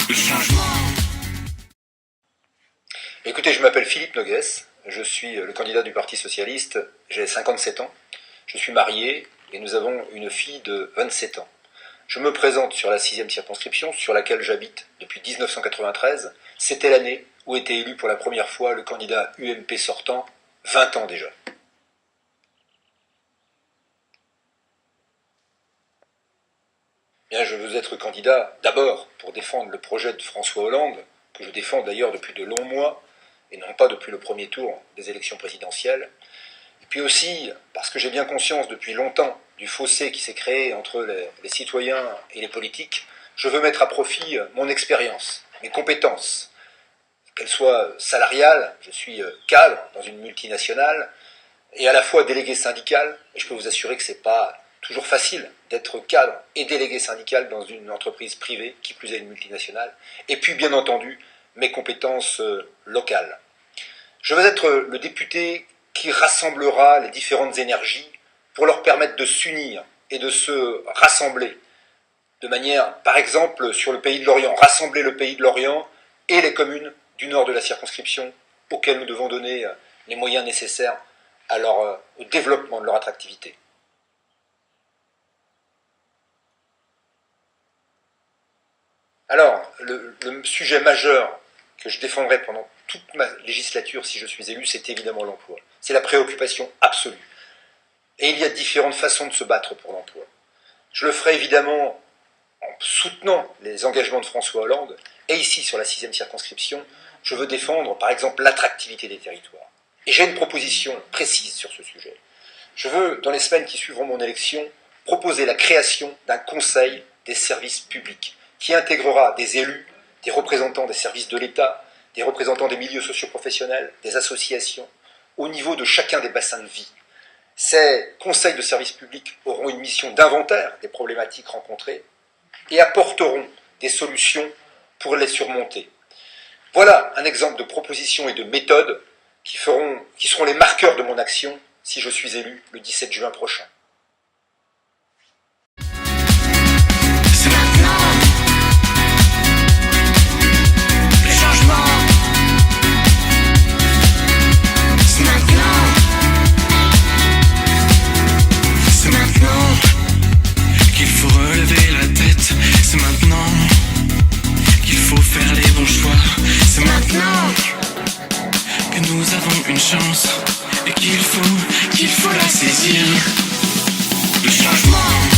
Le changement. Écoutez, je m'appelle Philippe Noguès, je suis le candidat du Parti Socialiste, j'ai 57 ans, je suis marié et nous avons une fille de 27 ans. Je me présente sur la 6e circonscription sur laquelle j'habite depuis 1993. C'était l'année où était élu pour la première fois le candidat UMP sortant, 20 ans déjà. Bien, je veux être candidat d'abord pour défendre le projet de François Hollande, que je défends d'ailleurs depuis de longs mois, et non pas depuis le premier tour des élections présidentielles. Et puis aussi parce que j'ai bien conscience depuis longtemps du fossé qui s'est créé entre les citoyens et les politiques. Je veux mettre à profit mon expérience, mes compétences, qu'elles soient salariales, je suis cadre dans une multinationale, et à la fois délégué syndical, et je peux vous assurer que ce n'est pas toujours facile d'être cadre et délégué syndical dans une entreprise privée, qui plus est une multinationale, et puis bien entendu mes compétences locales. Je veux être le député qui rassemblera les différentes énergies pour leur permettre de s'unir et de se rassembler, de manière, par exemple, sur le Pays de Lorient, rassembler le Pays de Lorient et les communes du nord de la circonscription, auxquelles nous devons donner les moyens nécessaires au développement de leur attractivité. Alors, le sujet majeur que je défendrai pendant toute ma législature, si je suis élu, c'est évidemment l'emploi. C'est la préoccupation absolue. Et il y a différentes façons de se battre pour l'emploi. Je le ferai évidemment en soutenant les engagements de François Hollande, et ici, sur la 6e circonscription, je veux défendre, par exemple, l'attractivité des territoires. Et j'ai une proposition précise sur ce sujet. Je veux, dans les semaines qui suivront mon élection, proposer la création d'un conseil des services publics, qui intégrera des élus, des représentants des services de l'État, des représentants des milieux socioprofessionnels, des associations, au niveau de chacun des bassins de vie. Ces conseils de services publics auront une mission d'inventaire des problématiques rencontrées et apporteront des solutions pour les surmonter. Voilà un exemple de propositions et de méthodes qui seront les marqueurs de mon action si je suis élu le 17 juin prochain. Nous avons une chance et qu'il faut la saisir. Le changement.